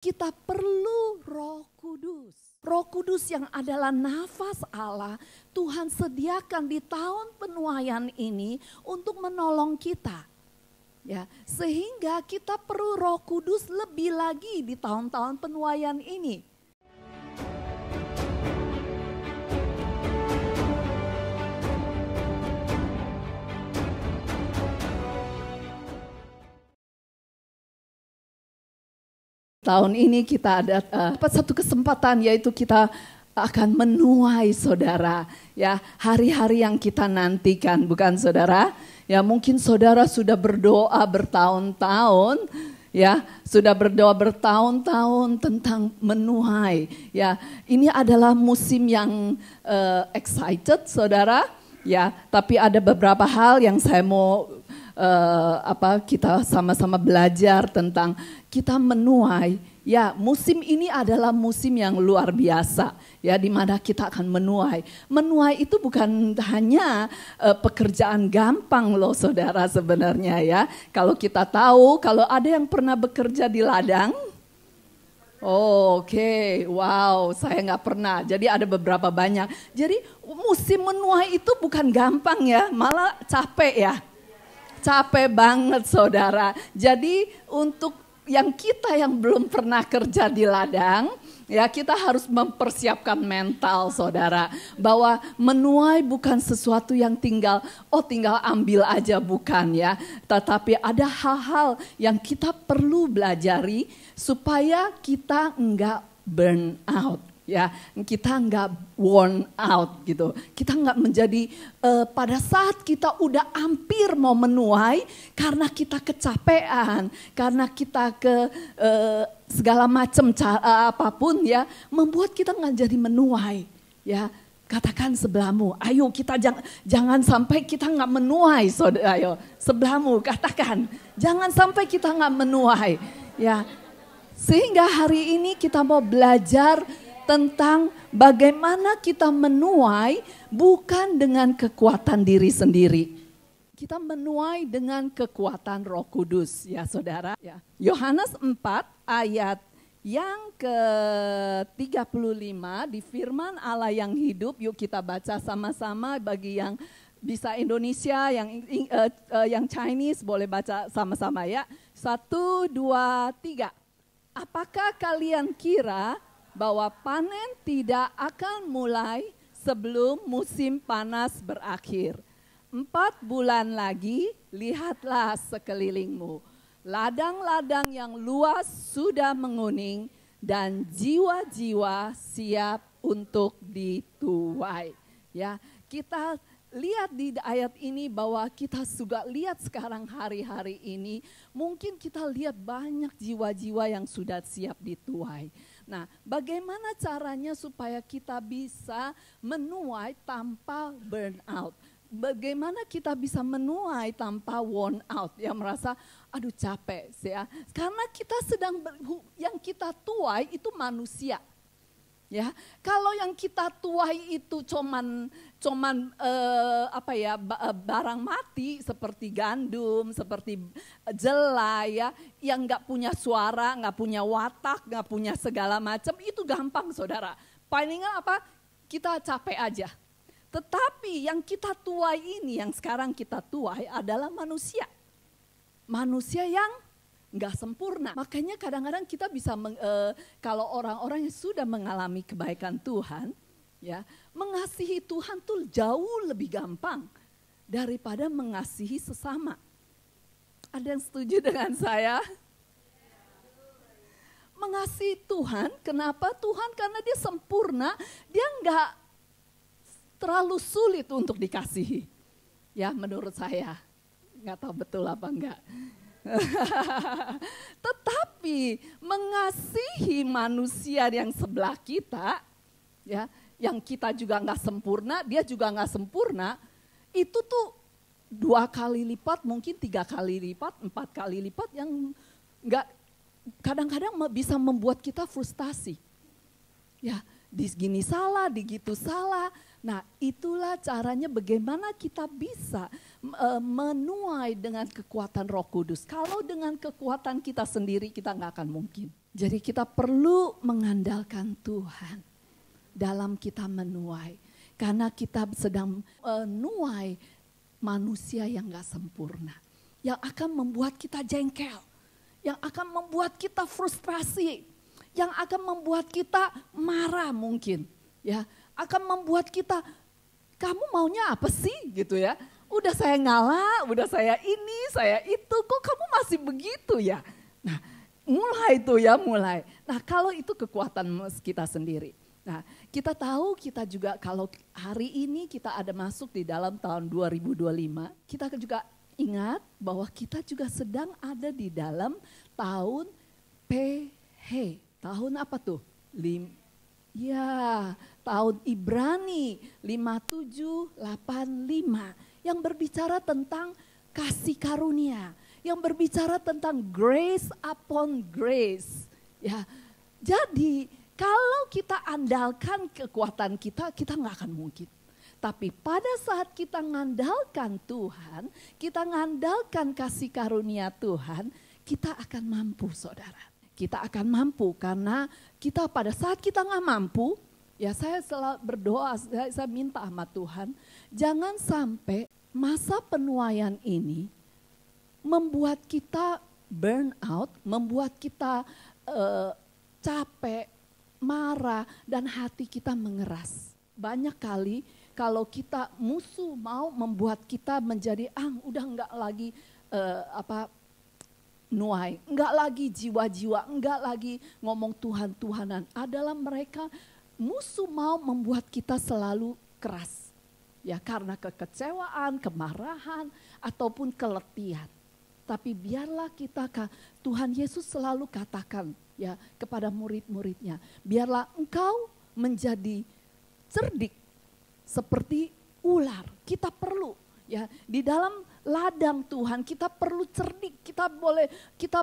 Kita perlu Roh Kudus. Roh Kudus yang adalah nafas Allah, Tuhan sediakan di tahun penuaian ini untuk menolong kita. Ya, sehingga kita perlu Roh Kudus lebih lagi di tahun-tahun penuaian ini. Tahun ini kita ada satu kesempatan, yaitu kita akan menuai saudara. Ya, hari-hari yang kita nantikan, bukan saudara? Ya, mungkin saudara sudah berdoa bertahun-tahun, ya, sudah berdoa bertahun-tahun tentang menuai. Ya, ini adalah musim yang excited, saudara. Ya, tapi ada beberapa hal yang saya mau kita sama-sama belajar tentang kita menuai. Ya, musim ini adalah musim yang luar biasa, ya, di mana kita akan menuai. Menuai itu bukan hanya pekerjaan gampang loh, saudara, sebenarnya, ya. Kalau kita tahu, kalau ada yang pernah bekerja di ladang, oke, wow, saya nggak pernah. Jadi ada beberapa banyak. Jadi musim menuai itu bukan gampang, ya, malah capek, ya. Capek banget, saudara. Jadi untuk yang kita yang belum pernah kerja di ladang, ya, kita harus mempersiapkan mental, saudara. Bahwa menuai bukan sesuatu yang tinggal ambil aja, bukan, ya. Tetapi ada hal-hal yang kita perlu belajari supaya kita enggak burn out. Ya, kita enggak worn out gitu. Kita enggak menjadi pada saat kita udah hampir mau menuai karena kita kecapean, karena kita segala macam apapun, ya, membuat kita enggak jadi menuai, ya. Katakan sebelahmu, ayo kita jangan sampai kita enggak menuai, saudara. Ayo, sebelahmu katakan, jangan sampai kita enggak menuai, ya. Sehingga hari ini kita mau belajar tentang bagaimana kita menuai bukan dengan kekuatan diri sendiri. Kita menuai dengan kekuatan Roh Kudus, ya, saudara. Ya. Yohanes 4 ayat yang ke-35 di firman Allah yang hidup. Yuk kita baca sama-sama, bagi yang bisa Indonesia, yang Chinese boleh baca sama-sama, ya. 1, 2, 3. Apakah kalian kira bahwa panen tidak akan mulai sebelum musim panas berakhir? 4 bulan lagi, lihatlah sekelilingmu. Ladang-ladang yang luas sudah menguning dan jiwa-jiwa siap untuk dituai. Ya, kita lihat di ayat ini bahwa kita juga lihat sekarang hari-hari ini, mungkin kita lihat banyak jiwa-jiwa yang sudah siap dituai. Nah, bagaimana caranya supaya kita bisa menuai tanpa burnout? Bagaimana kita bisa menuai tanpa worn out? Yang merasa, aduh capek, ya. Karena kita yang kita tuai itu manusia. Ya, kalau yang kita tuai itu cuman barang mati seperti gandum, seperti jelai, ya, yang nggak punya suara, nggak punya watak, nggak punya segala macam, itu gampang, saudara. Palingan kita capek aja. Tetapi yang kita tuai ini, yang sekarang kita tuai adalah manusia. Manusia yang nggak sempurna. Makanya kadang-kadang kita bisa, kalau orang-orang yang sudah mengalami kebaikan Tuhan, ya, mengasihi Tuhan tuh jauh lebih gampang daripada mengasihi sesama. Ada yang setuju dengan saya? Mengasihi Tuhan, kenapa? Tuhan karena dia sempurna, dia nggak terlalu sulit untuk dikasihi. Ya, menurut saya, nggak tahu betul apa enggak. Tetapi mengasihi manusia yang sebelah kita, ya, yang kita juga nggak sempurna, dia juga nggak sempurna, itu tuh 2 kali lipat, mungkin 3 kali lipat, 4 kali lipat, yang nggak, kadang-kadang bisa membuat kita frustasi. Ya, di gini salah, di gitu salah. Nah, itulah caranya bagaimana kita bisa menuai dengan kekuatan Roh Kudus. Kalau dengan kekuatan kita sendiri, kita nggak akan mungkin. Jadi kita perlu mengandalkan Tuhan dalam kita menuai. Karena kita sedang menuai manusia yang gak sempurna. Yang akan membuat kita jengkel. Yang akan membuat kita frustrasi. Yang akan membuat kita marah mungkin. Ya, akan membuat kita, kamu maunya apa sih gitu ya. Udah saya ngalah, udah saya ini, saya itu, kok kamu masih begitu ya. Nah, mulai. Nah, kalau itu kekuatan kita sendiri. Nah, kita tahu kita juga kalau hari ini kita ada masuk di dalam tahun 2025, kita juga ingat bahwa kita juga sedang ada di dalam tahun PH. Tahun apa tuh? Tahun Ibrani 5785 yang berbicara tentang kasih karunia, yang berbicara tentang grace upon grace. Ya, jadi kalau kita andalkan kekuatan kita nggak akan mungkin. Tapi pada saat kita ngandalkan Tuhan, kita ngandalkan kasih karunia Tuhan, kita akan mampu, saudara. Kita akan mampu karena kita pada saat kita nggak mampu, ya saya selalu berdoa, saya minta sama Tuhan, jangan sampai masa penuaian ini membuat kita burn out, membuat kita capek, marah, dan hati kita mengeras. Banyak kali kalau kita musuh mau membuat kita menjadi udah enggak lagi nuai, enggak lagi jiwa-jiwa, enggak lagi ngomong Tuhan-Tuhanan. Adalah mereka musuh mau membuat kita selalu keras. Ya karena kekecewaan, kemarahan, ataupun keletihan. Tapi biarlah kita, Tuhan Yesus selalu katakan ya kepada murid-muridnya, biarlah engkau menjadi cerdik seperti ular. Kita perlu ya di dalam ladang Tuhan kita perlu cerdik, kita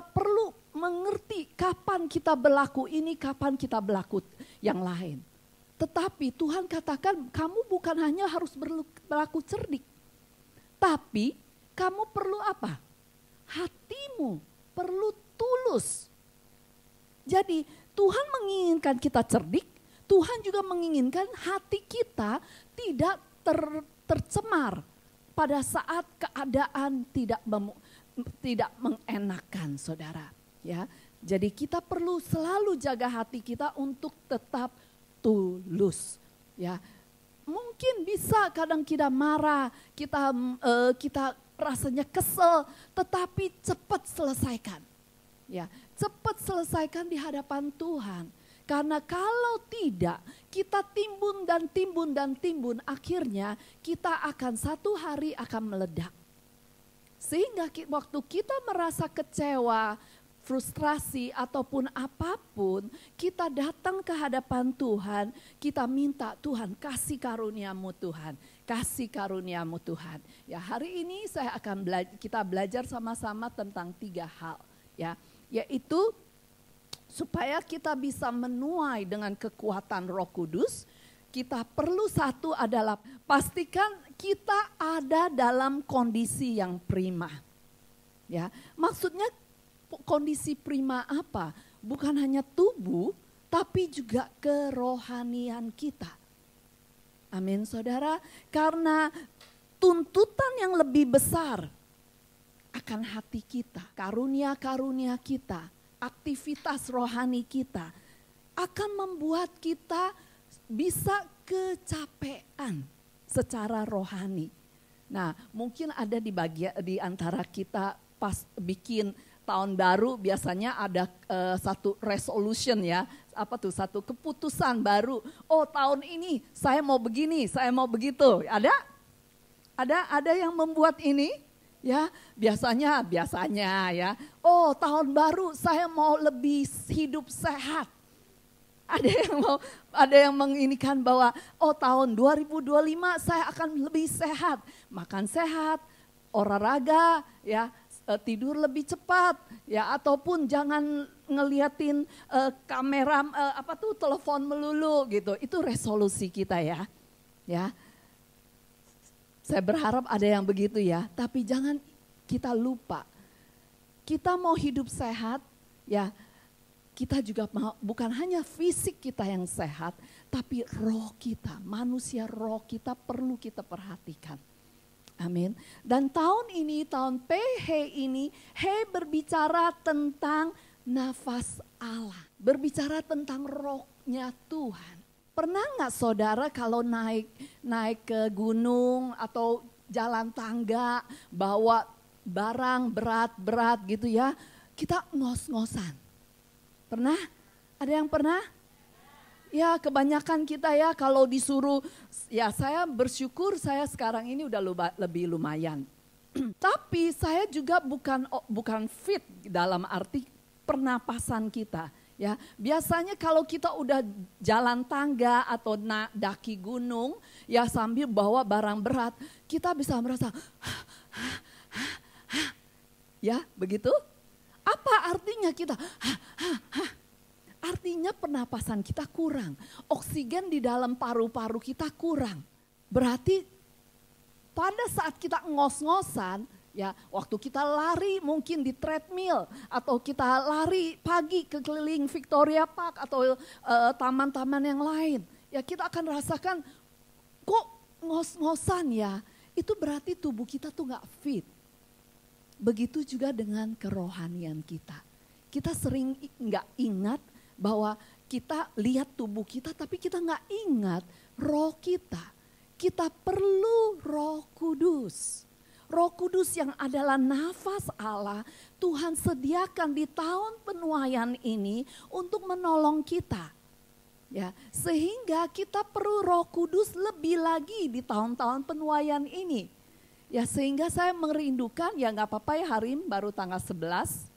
perlu mengerti kapan kita berlaku ini, kapan kita berlaku yang lain. Tetapi Tuhan katakan kamu bukan hanya harus berlaku cerdik, tapi kamu perlu apa? Hatimu perlu tulus. Jadi Tuhan menginginkan kita cerdik, Tuhan juga menginginkan hati kita tidak tercemar pada saat keadaan tidak mengenakan, saudara. Ya, jadi kita perlu selalu jaga hati kita untuk tetap tulus. Ya, mungkin bisa kadang kita marah, kita rasanya kesel, tetapi cepat selesaikan. Ya, cepat selesaikan di hadapan Tuhan. Karena kalau tidak, kita timbun, akhirnya kita akan satu hari akan meledak. Sehingga waktu kita merasa kecewa, frustrasi ataupun apapun, kita datang ke hadapan Tuhan, kita minta Tuhan kasih karuniamu Tuhan, kasih karuniamu Tuhan. Ya hari ini kita belajar sama-sama tentang 3 hal, ya, yaitu supaya kita bisa menuai dengan kekuatan Roh Kudus, kita perlu satu adalah pastikan kita ada dalam kondisi yang prima. Ya, maksudnya kondisi prima apa? Bukan hanya tubuh, tapi juga kerohanian kita. Amin, saudara. Karena tuntutan yang lebih besar akan hati kita, karunia-karunia kita, aktivitas rohani kita akan membuat kita bisa kecapean secara rohani. Nah, mungkin ada di antara kita pas bikin tahun baru biasanya ada satu resolution ya, satu keputusan baru. Oh tahun ini saya mau begini, saya mau begitu. Ada yang membuat ini ya, biasanya ya. Oh tahun baru saya mau lebih hidup sehat. Ada yang menginikan bahwa oh tahun 2025 saya akan lebih sehat, makan sehat, olahraga ya. Tidur lebih cepat ya, ataupun jangan ngeliatin kamera telepon melulu gitu. Itu resolusi kita ya. Ya. Saya berharap ada yang begitu ya, tapi jangan kita lupa. Kita mau hidup sehat ya. kita juga bukan hanya fisik kita yang sehat, tapi roh kita, manusia roh kita perlu kita perhatikan. Amin. Dan tahun ini, tahun PH ini, berbicara tentang nafas Allah. Berbicara tentang rohnya Tuhan. Pernah nggak saudara kalau naik ke gunung atau jalan tangga, bawa barang berat-berat gitu ya, kita ngos-ngosan. Pernah? Ada yang pernah? Ya kebanyakan kita ya kalau disuruh, ya saya bersyukur saya sekarang ini udah lebih lumayan. Tapi saya juga bukan fit dalam arti pernapasan kita. Ya, biasanya kalau kita udah jalan tangga atau daki gunung, ya sambil bawa barang berat, kita bisa merasa, ya begitu? Apa artinya kita? Artinya pernapasan kita kurang, oksigen di dalam paru-paru kita kurang. Berarti pada saat kita ngos-ngosan, ya, waktu kita lari mungkin di treadmill atau kita lari pagi ke keliling Victoria Park atau taman-taman yang lain, ya kita akan rasakan kok ngos-ngosan ya. Itu berarti tubuh kita tuh nggak fit. Begitu juga dengan kerohanian kita. Kita sering nggak ingat bahwa kita lihat tubuh kita, tapi kita nggak ingat roh kita. Kita perlu Roh Kudus. Roh Kudus yang adalah nafas Allah, Tuhan sediakan di tahun penuaian ini untuk menolong kita. Ya, sehingga kita perlu Roh Kudus lebih lagi di tahun-tahun penuaian ini. Ya, sehingga saya merindukan, ya nggak apa-apa ya, hari ini baru tanggal 11.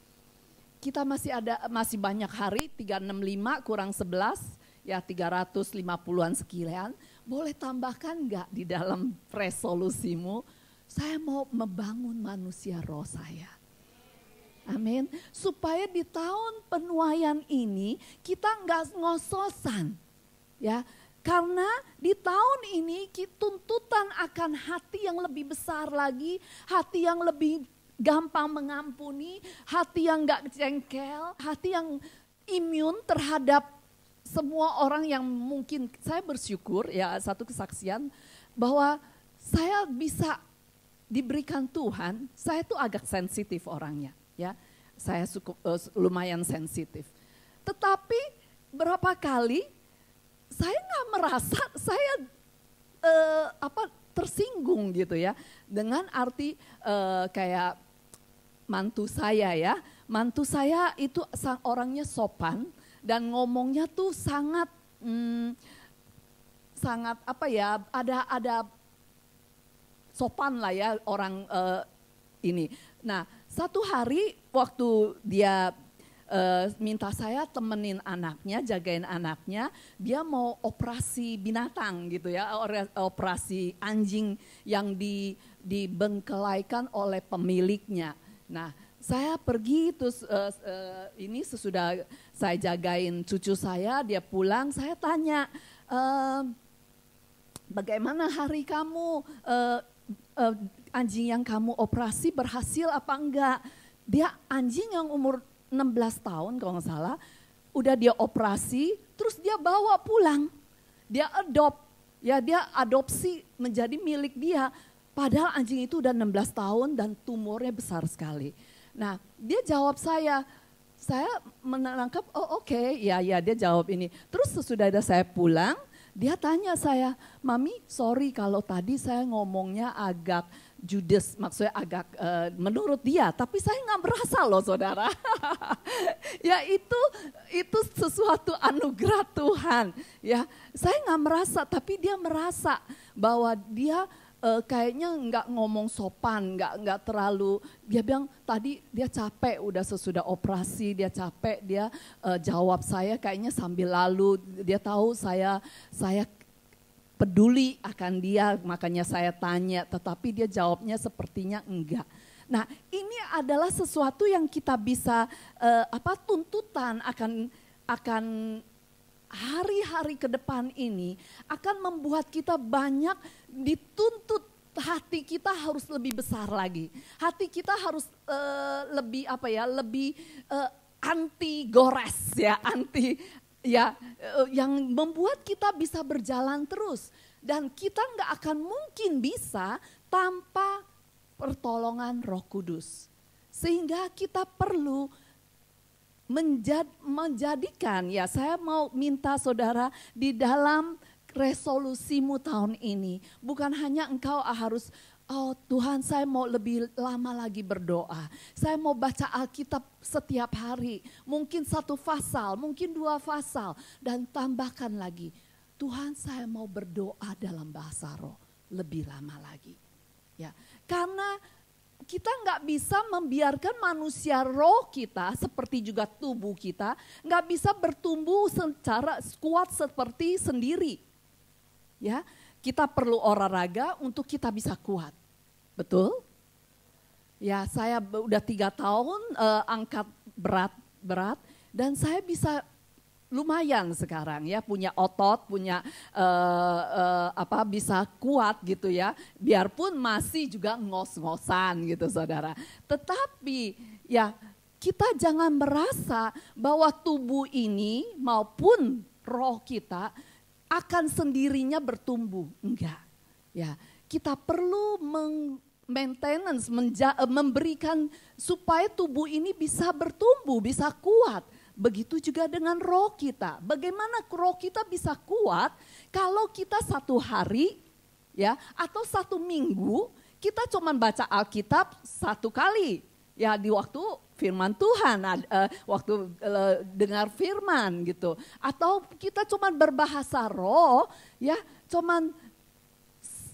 Kita masih banyak hari, 365 kurang 11, ya 350-an sekian. Boleh tambahkan nggak di dalam resolusimu? Saya mau membangun manusia roh saya. Amin. Supaya di tahun penuaian ini kita nggak ngososan. Ya, karena di tahun ini tuntutan akan hati yang lebih besar lagi, hati yang lebih gampang mengampuni, hati yang nggak jengkel, hati yang imun terhadap semua orang yang mungkin. Saya bersyukur ya, satu kesaksian bahwa saya bisa diberikan Tuhan, saya tuh agak sensitif orangnya, ya, saya lumayan sensitif. Tetapi berapa kali saya nggak merasa saya tersinggung gitu ya, dengan arti kayak mantu saya ya, mantu saya itu orangnya sopan dan ngomongnya tuh sangat apa ya, ada sopan lah ya orang ini. Nah, satu hari waktu dia minta saya temenin anaknya, jagain anaknya, dia mau operasi binatang gitu ya, operasi anjing yang dibengkelaikan oleh pemiliknya. Nah, saya pergi terus ini sesudah saya jagain cucu saya, dia pulang, saya tanya, bagaimana hari kamu? Anjing yang kamu operasi berhasil apa enggak? Dia anjing yang umur 16 tahun kalau nggak salah, udah dia operasi, terus dia bawa pulang, dia adopsi menjadi milik dia. Padahal anjing itu udah 16 tahun dan tumornya besar sekali. Nah, dia jawab saya menangkap, oh oke, ya dia jawab ini. Terus sesudah saya pulang, dia tanya saya, Mami sorry kalau tadi saya ngomongnya agak judes, maksudnya agak menurut dia, tapi saya nggak merasa loh saudara. Ya itu sesuatu anugerah Tuhan. Ya, saya nggak merasa, tapi dia merasa bahwa dia kayaknya nggak ngomong sopan, nggak terlalu. Dia bilang tadi dia capek, udah sesudah operasi dia capek, dia jawab saya kayaknya sambil lalu. Dia tahu saya peduli akan dia, makanya saya tanya, tetapi dia jawabnya sepertinya enggak. Nah, ini adalah sesuatu yang kita bisa tuntutan akan hari-hari ke depan ini akan membuat kita banyak dituntut, hati kita harus lebih besar lagi. Hati kita harus lebih anti gores ya, anti ya, yang membuat kita bisa berjalan terus. Dan kita nggak akan mungkin bisa tanpa pertolongan Roh Kudus. Sehingga kita perlu menjadikan, ya saya mau minta saudara di dalam resolusimu tahun ini. Bukan hanya engkau harus, oh Tuhan saya mau lebih lama lagi berdoa. Saya mau baca Alkitab setiap hari. Mungkin 1 pasal, mungkin 2 pasal. Dan tambahkan lagi, Tuhan saya mau berdoa dalam bahasa roh lebih lama lagi. Ya, karena kita nggak bisa membiarkan manusia roh kita seperti juga tubuh kita nggak bisa bertumbuh secara kuat seperti sendiri. Ya, kita perlu olahraga untuk kita bisa kuat, betul? Ya, saya udah 3 tahun angkat berat dan saya bisa lumayan sekarang ya, punya otot, punya bisa kuat gitu ya. Biarpun masih juga ngos-ngosan gitu saudara. Tetapi ya kita jangan merasa bahwa tubuh ini maupun roh kita akan sendirinya bertumbuh. Enggak. Ya, kita perlu maintenance, memberikan supaya tubuh ini bisa bertumbuh, bisa kuat. Begitu juga dengan roh kita. Bagaimana roh kita bisa kuat kalau kita 1 hari ya atau 1 minggu kita cuma baca Alkitab 1 kali ya di waktu firman Tuhan, waktu dengar firman gitu. Atau kita cuma berbahasa roh ya cuma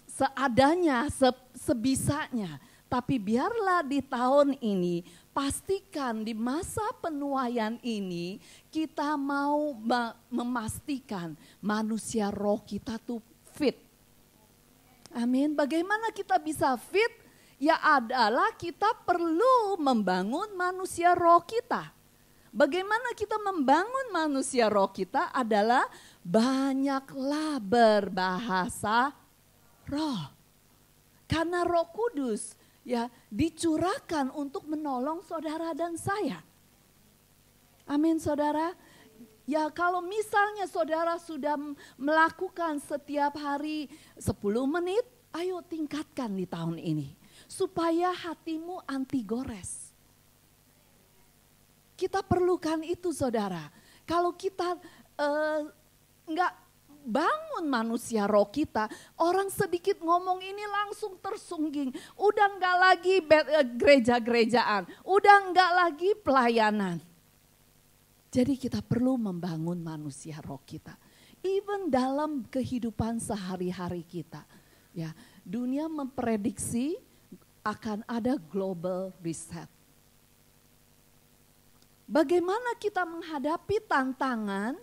seadanya, sebisanya. Tapi biarlah di tahun ini, pastikan di masa penuaian ini kita mau memastikan manusia roh kita tuh fit. Amin. Bagaimana kita bisa fit? Ya adalah kita perlu membangun manusia roh kita. Bagaimana kita membangun manusia roh kita adalah banyaklah berbahasa roh. Karena Roh Kudus ya dicurahkan untuk menolong saudara dan saya. Amin saudara. Ya kalau misalnya saudara sudah melakukan setiap hari 10 menit, ayo tingkatkan di tahun ini. Supaya hatimu anti gores. Kita perlukan itu saudara. Kalau kita enggak bangun manusia roh kita, orang sedikit ngomong ini langsung tersungging. Udah enggak lagi gereja-gerejaan, udah enggak lagi pelayanan. Jadi kita perlu membangun manusia roh kita. Even dalam kehidupan sehari-hari kita. Ya, dunia memprediksi akan ada global reset. Bagaimana kita menghadapi tantangan?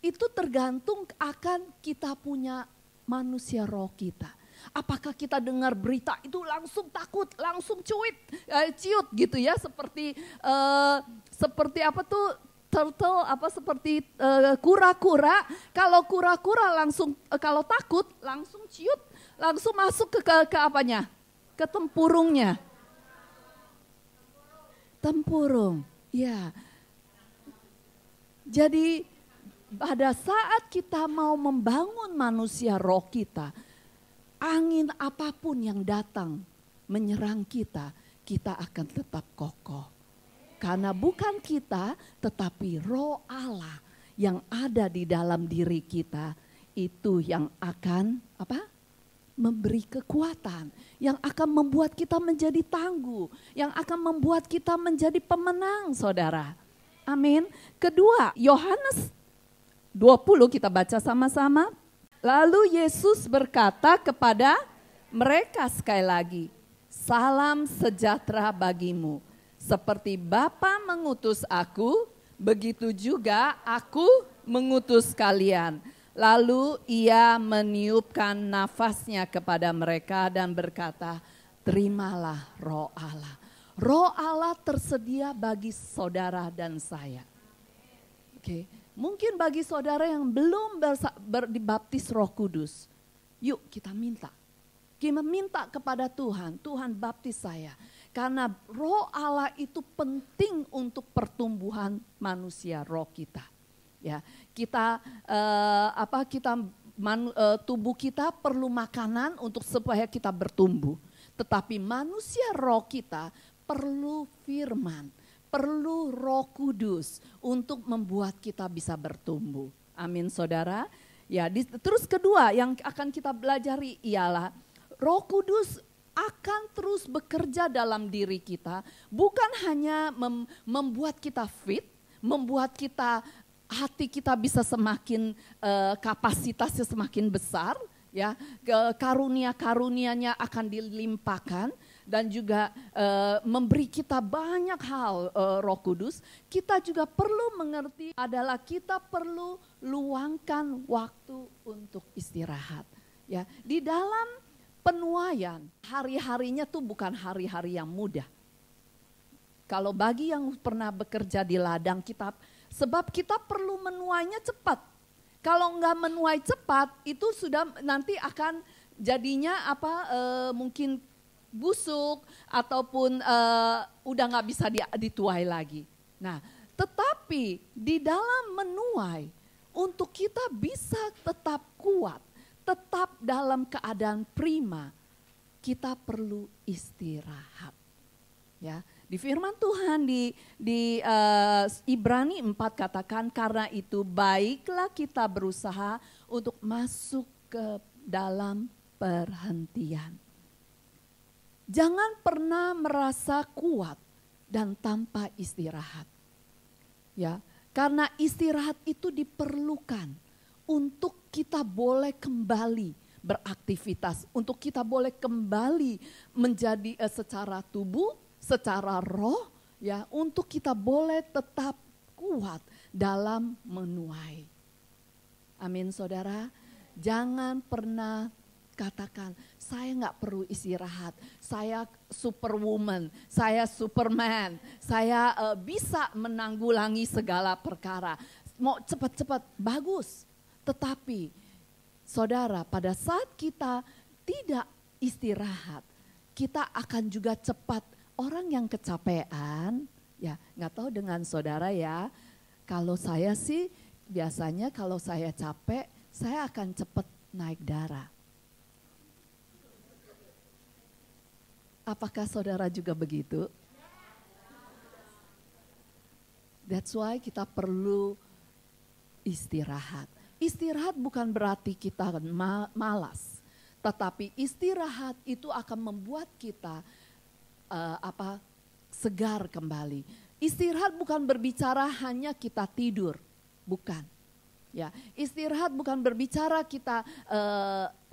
Itu tergantung akan kita punya manusia roh kita. Apakah kita dengar berita itu langsung takut, langsung ciut gitu ya, seperti apa tuh turtle, seperti kura-kura. Kalau kura-kura langsung kalau takut langsung ciut, langsung masuk ke apanya? Ke tempurungnya. Tempurung, ya. Jadi pada saat kita mau membangun manusia roh kita, angin apapun yang datang menyerang kita, kita akan tetap kokoh. Karena bukan kita, tetapi roh Allah yang ada di dalam diri kita, itu yang akan memberi kekuatan, yang akan membuat kita menjadi tangguh, yang akan membuat kita menjadi pemenang saudara. Amin. Kedua, Yohanes 20 kita baca sama-sama. Lalu Yesus berkata kepada mereka sekali lagi, salam sejahtera bagimu. Seperti Bapa mengutus aku, begitu juga aku mengutus kalian. Lalu ia meniupkan nafasnya kepada mereka dan berkata, terimalah roh Allah. Roh Allah tersedia bagi saudara dan saya. Oke. Mungkin bagi saudara yang belum dibaptis Roh Kudus, yuk kita minta. Gimana minta kepada Tuhan, Tuhan baptis saya. Karena roh Allah itu penting untuk pertumbuhan manusia, roh kita. Ya, kita tubuh kita perlu makanan untuk supaya kita bertumbuh. Tetapi manusia roh kita perlu firman, perlu Roh Kudus untuk membuat kita bisa bertumbuh. Amin, saudara. Ya, terus kedua yang akan kita pelajari ialah Roh Kudus akan terus bekerja dalam diri kita, bukan hanya membuat kita fit, membuat kita hati kita bisa semakin kapasitasnya semakin besar, ya, karunia-karunianya akan dilimpahkan dan juga memberi kita banyak hal. Roh Kudus, kita juga perlu mengerti adalah kita perlu luangkan waktu untuk istirahat. Ya, di dalam penuaian, hari-harinya tuh bukan hari-hari yang mudah. Kalau bagi yang pernah bekerja di ladang kita, sebab kita perlu menuainya cepat. Kalau enggak menuai cepat, itu sudah nanti akan jadinya mungkin busuk ataupun udah nggak bisa dituai lagi. Nah, tetapi di dalam menuai, untuk kita bisa tetap kuat, tetap dalam keadaan prima, kita perlu istirahat. Ya, di firman Tuhan di Ibrani 4 katakan, karena itu baiklah kita berusaha untuk masuk ke dalam perhentian. Jangan pernah merasa kuat dan tanpa istirahat. Ya, karena istirahat itu diperlukan untuk kita boleh kembali beraktivitas, untuk kita boleh kembali menjadi secara tubuh, secara roh, ya, untuk kita boleh tetap kuat dalam menuai. Amin, saudara. Jangan pernah katakan, saya nggak perlu istirahat, saya superwoman, saya superman, saya bisa menanggulangi segala perkara. Mau cepat-cepat, bagus. Tetapi, saudara, pada saat kita tidak istirahat, kita akan juga cepat. Orang yang kecapean, ya nggak tahu dengan saudara ya, kalau saya sih biasanya kalau saya capek, saya akan cepat naik darah. Apakah saudara juga begitu? That's why kita perlu istirahat. Istirahat bukan berarti kita malas, tetapi istirahat itu akan membuat kita segar kembali. Istirahat bukan berbicara hanya kita tidur, bukan. Ya, istirahat bukan berbicara kita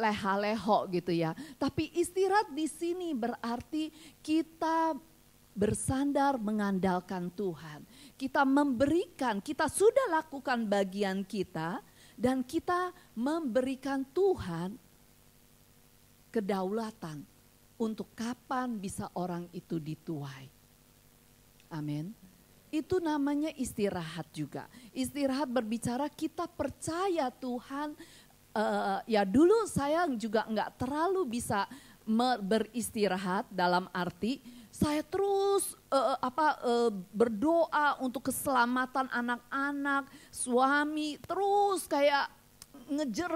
leha-leho gitu ya. Tapi istirahat di sini berarti kita bersandar mengandalkan Tuhan. Kita memberikan, kita sudah lakukan bagian kita dan kita memberikan Tuhan kedaulatan untuk kapan bisa orang itu dituai. Amin. Itu namanya istirahat juga. Istirahat berbicara kita percaya Tuhan. Ya dulu saya juga nggak terlalu bisa beristirahat dalam arti saya terus berdoa untuk keselamatan anak-anak, suami, terus kayak ngejar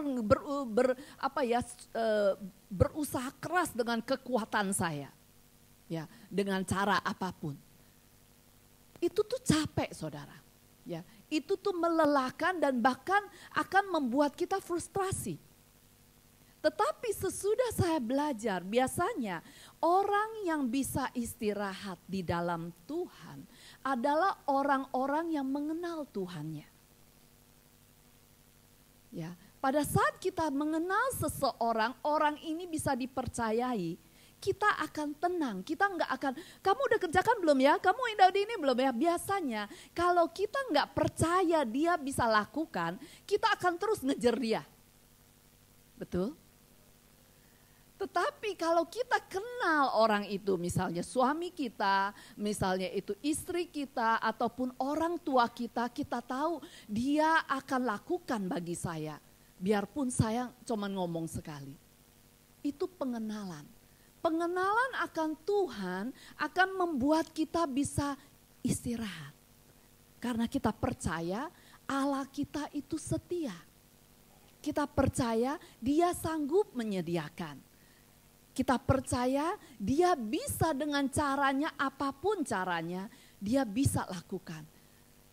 berusaha keras dengan kekuatan saya, ya, dengan cara apapun. Itu tuh capek, saudara. Ya, itu tuh melelahkan dan bahkan akan membuat kita frustrasi. Tetapi sesudah saya belajar, biasanya orang yang bisa istirahat di dalam Tuhan adalah orang-orang yang mengenal Tuhannya. Ya, pada saat kita mengenal seseorang, orang ini bisa dipercayai, kita akan tenang, kita nggak akan, kamu udah kerjakan belum ya, kamu udah ini belum ya. Biasanya kalau kita nggak percaya dia bisa lakukan, kita akan terus ngejar dia. Betul? Tetapi kalau kita kenal orang itu, misalnya suami kita, misalnya itu istri kita, ataupun orang tua kita, kita tahu dia akan lakukan bagi saya. Biarpun saya cuma ngomong sekali. itu pengenalan. Pengenalan akan Tuhan akan membuat kita bisa istirahat. Karena kita percaya Allah kita itu setia. Kita percaya Dia sanggup menyediakan. Kita percaya Dia bisa dengan caranya, apapun caranya, Dia bisa lakukan.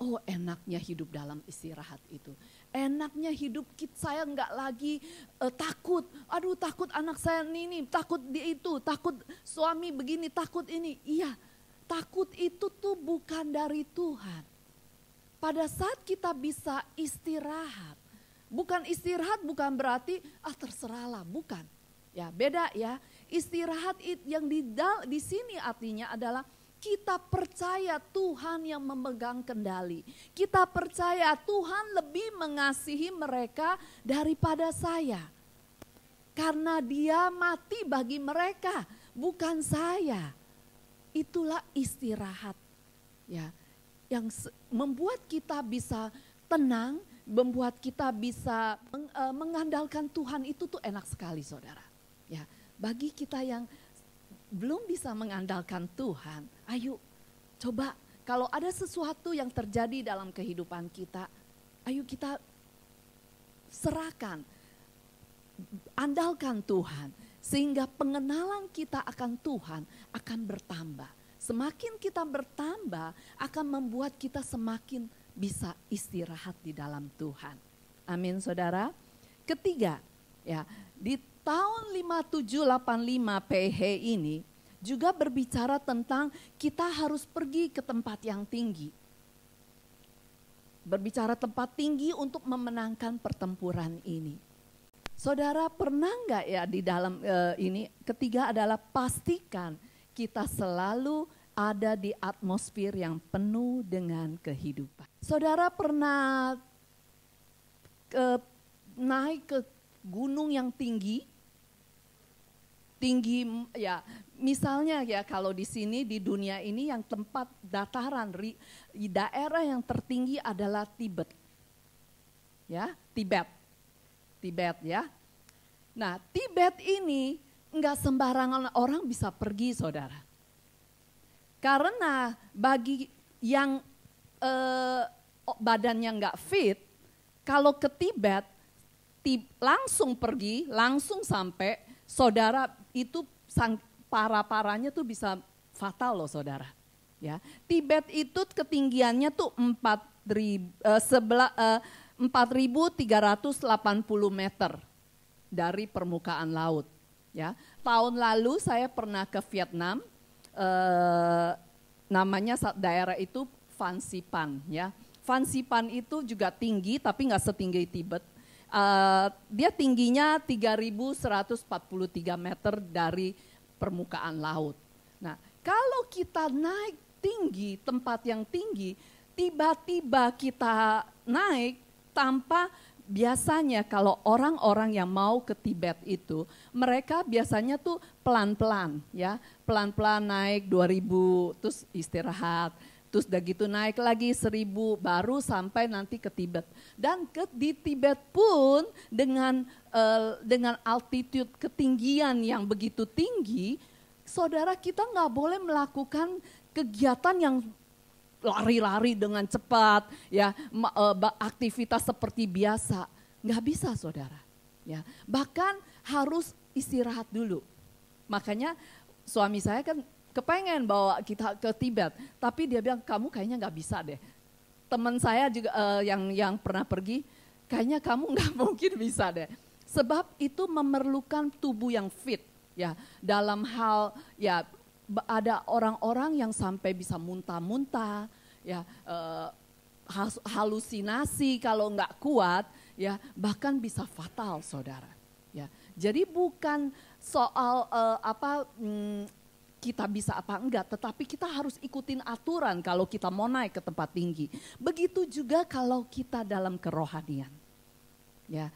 Oh, enaknya hidup dalam istirahat itu. Enaknya hidup saya enggak lagi takut. Aduh, takut anak saya ini, takut dia itu, takut suami begini, takut ini. Iya, takut itu tuh bukan dari Tuhan. Pada saat kita bisa istirahat, bukan istirahat bukan berarti terserahlah, bukan. Ya, beda ya. Istirahat yang di sini artinya adalah kita percaya Tuhan yang memegang kendali. Kita percaya Tuhan lebih mengasihi mereka daripada saya. Karena Dia mati bagi mereka, bukan saya. Itulah istirahat. Ya, yang membuat kita bisa tenang, membuat kita bisa mengandalkan Tuhan itu tuh enak sekali, saudara. Ya, bagi kita yang belum bisa mengandalkan Tuhan, ayo coba kalau ada sesuatu yang terjadi dalam kehidupan kita, ayo kita serahkan, andalkan Tuhan. Sehingga pengenalan kita akan Tuhan akan bertambah. Semakin kita bertambah akan membuat kita semakin bisa istirahat di dalam Tuhan. Amin, saudara. Ketiga, ya, di tahun 5785 PH ini juga berbicara tentang kita harus pergi ke tempat yang tinggi. Berbicara tempat tinggi untuk memenangkan pertempuran ini. Saudara pernah enggak ya di dalam ini? Ketiga adalah pastikan kita selalu ada di atmosfer yang penuh dengan kehidupan. Saudara pernah naik ke gunung yang tinggi ya, misalnya ya kalau di sini di dunia ini yang tempat dataran daerah yang tertinggi adalah Tibet. Ya, Tibet ya. Nah, Tibet ini enggak sembarangan orang bisa pergi, saudara. Karena bagi yang badannya enggak fit, kalau ke Tibet langsung pergi, langsung sampai, saudara itu parah-parahnya tuh bisa fatal loh, saudara. Ya, Tibet itu ketinggiannya tuh 4.380 meter dari permukaan laut. Ya, tahun lalu saya pernah ke Vietnam, namanya daerah itu Phan Xipang. Ya, Phan Xipang itu juga tinggi tapi nggak setinggi Tibet. Dia tingginya 3.143 meter dari permukaan laut. Nah, kalau kita naik tinggi, tempat yang tinggi, tiba-tiba kita naik tanpa biasanya kalau orang-orang yang mau ke Tibet itu, mereka biasanya tuh pelan-pelan ya, pelan-pelan naik 2.000 terus istirahat. Terus udah gitu naik lagi 1.000 baru sampai nanti ke Tibet. Dan di Tibet pun dengan altitude ketinggian yang begitu tinggi, saudara kita nggak boleh melakukan kegiatan yang lari-lari dengan cepat, ya aktivitas seperti biasa. Nggak bisa, saudara. Ya, bahkan harus istirahat dulu. Makanya suami saya kan kepengen bawa kita ke Tibet, tapi dia bilang kamu kayaknya nggak bisa deh. Teman saya juga yang pernah pergi, kayaknya kamu nggak mungkin bisa deh. Sebab itu memerlukan tubuh yang fit, ya. Dalam hal ya ada orang-orang yang sampai bisa muntah-muntah, ya halusinasi kalau nggak kuat, ya bahkan bisa fatal, saudara. Ya, jadi bukan soal kita bisa apa enggak, tetapi kita harus ikutin aturan kalau kita mau naik ke tempat tinggi. Begitu juga kalau kita dalam kerohanian. Ya.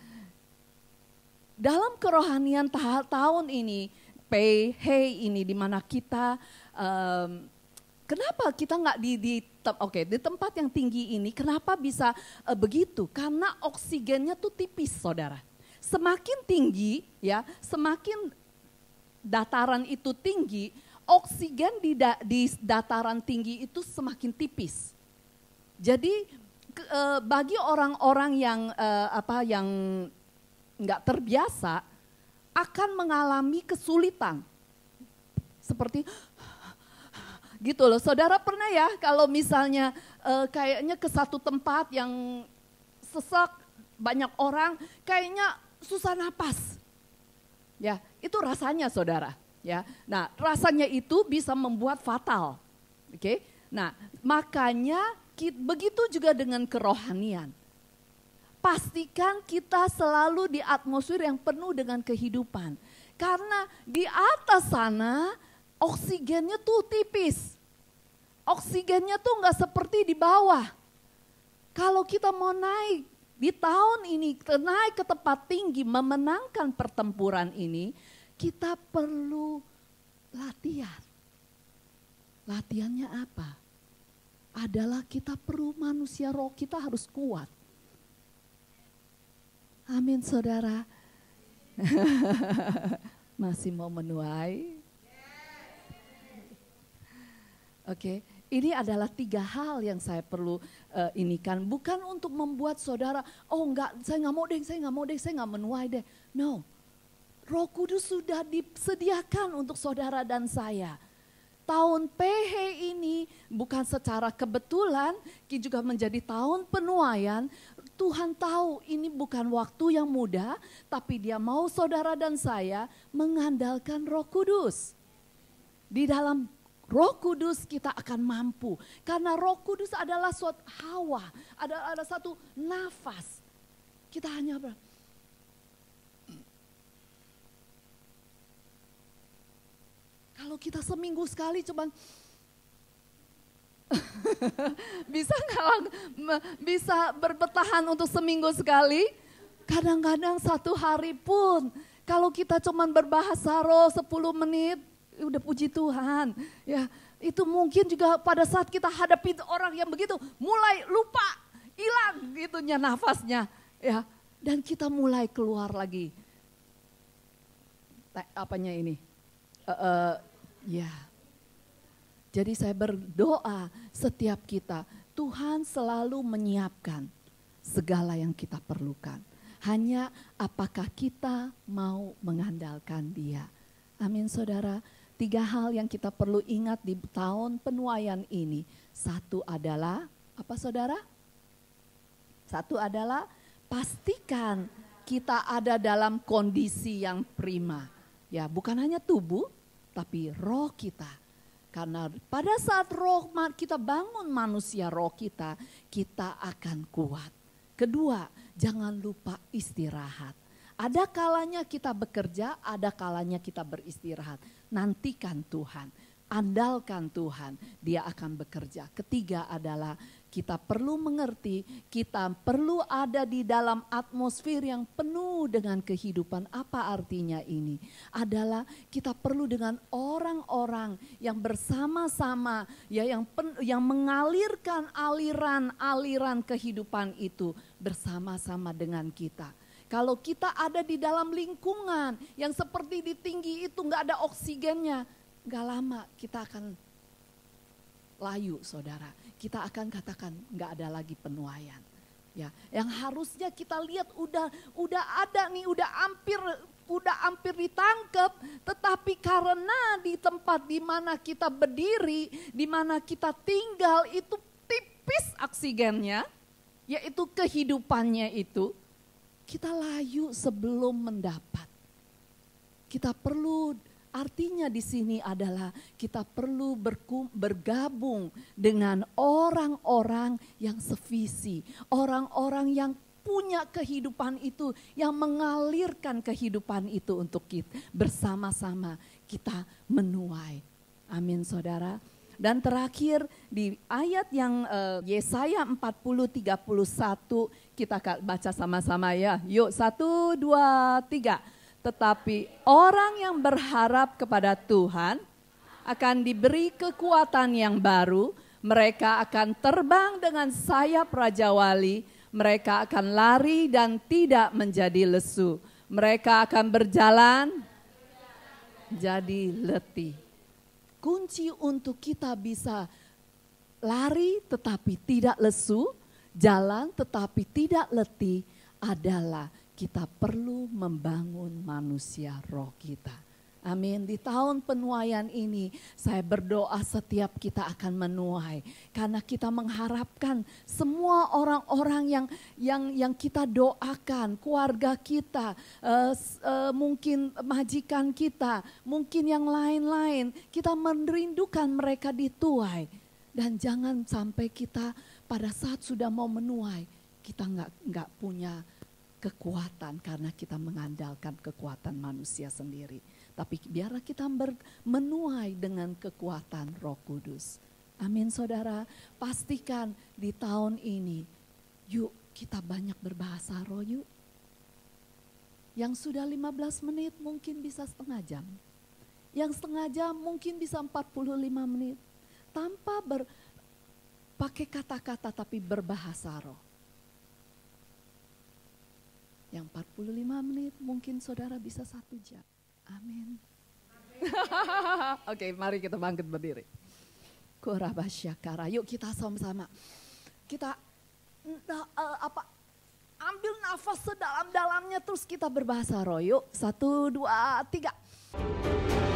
Dalam kerohanian tahun ini, ini di mana kita, kenapa kita nggak di tempat yang tinggi ini, kenapa bisa begitu? Karena oksigennya tuh tipis, saudara. Semakin tinggi, ya, semakin dataran itu tinggi, oksigen di dataran tinggi itu semakin tipis. Jadi bagi orang-orang yang nggak terbiasa akan mengalami kesulitan. Seperti gitu loh. Saudara pernah ya kalau misalnya kayaknya ke satu tempat yang sesak, banyak orang, kayaknya susah napas. Ya, itu rasanya saudara. Ya, nah rasanya itu bisa membuat fatal. Oke, nah makanya begitu juga dengan kerohanian. Pastikan kita selalu di atmosfer yang penuh dengan kehidupan. Karena di atas sana oksigennya tuh tipis. Oksigennya tuh nggak seperti di bawah. Kalau kita mau naik di tahun ini, naik ke tempat tinggi, memenangkan pertempuran ini, kita perlu latihan. Latihannya apa? Adalah kita perlu manusia roh kita harus kuat. Amin saudara. Masih mau menuai? Oke, ini adalah 3 hal yang saya perlu inikan. Bukan untuk membuat saudara, oh enggak, saya nggak mau menuai deh. No, Roh Kudus sudah disediakan untuk saudara dan saya. Tahun PH ini bukan secara kebetulan, juga menjadi tahun penuaian. Tuhan tahu ini bukan waktu yang mudah, tapi Dia mau saudara dan saya mengandalkan Roh Kudus. Di dalam Roh Kudus kita akan mampu, karena Roh Kudus adalah suatu hawa, ada satu nafas. Kita hanya kalau kita seminggu sekali cuman bisa bertahan untuk seminggu sekali. Kadang-kadang 1 hari pun kalau kita cuman berbahasa roh 10 menit, udah puji Tuhan. Ya, itu mungkin juga pada saat kita hadapi orang yang begitu, mulai lupa, hilang gitunya nafasnya, ya. Dan kita mulai keluar lagi. Apanya ini? Ya. Jadi saya berdoa setiap kita, Tuhan selalu menyiapkan segala yang kita perlukan. Hanya apakah kita mau mengandalkan Dia. Amin saudara. 3 hal yang kita perlu ingat di tahun penuaian ini. 1 adalah, apa saudara? 1 adalah pastikan kita ada dalam kondisi yang prima. Ya, bukan hanya tubuh, tapi roh kita. Karena pada saat roh kita bangun manusia roh kita akan kuat. Kedua, jangan lupa istirahat. Ada kalanya kita bekerja, ada kalanya kita beristirahat. Nantikan Tuhan, andalkan Tuhan, Dia akan bekerja. Ketiga adalah kita perlu mengerti, kita perlu ada di dalam atmosfer yang penuh dengan kehidupan. Apa artinya ini? Adalah kita perlu dengan orang-orang yang bersama-sama, ya, yang mengalirkan aliran kehidupan itu bersama-sama dengan kita. Kalau kita ada di dalam lingkungan yang seperti di tinggi itu nggak ada oksigennya, nggak lama kita akan layu saudara. Kita akan katakan nggak ada lagi penuaian. Ya, yang harusnya kita lihat udah ada nih, udah hampir ditangkap, tetapi karena di tempat di mana kita berdiri, di mana kita tinggal itu tipis oksigennya, yaitu kehidupannya itu. Kita layu sebelum mendapat. Kita perlu, artinya di sini adalah kita perlu bergabung dengan orang-orang yang sevisi, orang-orang yang punya kehidupan itu, yang mengalirkan kehidupan itu untuk kita bersama-sama kita menuai. Amin saudara. Dan terakhir di ayat yang Yesaya 40:31 kita baca sama-sama ya. Yuk 1, 2, 3. Tetapi orang yang berharap kepada Tuhan akan diberi kekuatan yang baru. Mereka akan terbang dengan sayap Raja Wali. Mereka akan lari dan tidak menjadi lesu. Mereka akan berjalan jadi letih. Kunci untuk kita bisa lari tetapi tidak lesu, jalan tetapi tidak letih adalah kita perlu membangun manusia roh kita. Amin. Di tahun penuaian ini saya berdoa setiap kita akan menuai. Karena kita mengharapkan semua orang-orang yang kita doakan, keluarga kita, mungkin majikan kita, mungkin yang lain-lain. Kita merindukan mereka dituai. Dan jangan sampai kita pada saat sudah mau menuai, kita nggak punya kekuatan karena kita mengandalkan kekuatan manusia sendiri. Tapi biarlah kita menuai dengan kekuatan Roh Kudus. Amin saudara, pastikan di tahun ini, yuk kita banyak berbahasa roh yuk. Yang sudah 15 menit mungkin bisa setengah jam. Yang setengah jam mungkin bisa 45 menit. Tanpa pakai kata-kata tapi berbahasa roh. Yang 45 menit mungkin saudara bisa 1 jam. Amin. Oke, mari kita bangkit berdiri. Kurabasyakara. Yuk kita sama-sama. Kita ambil nafas sedalam-dalamnya terus kita berbahasa roh. Yuk 1, 2, 3.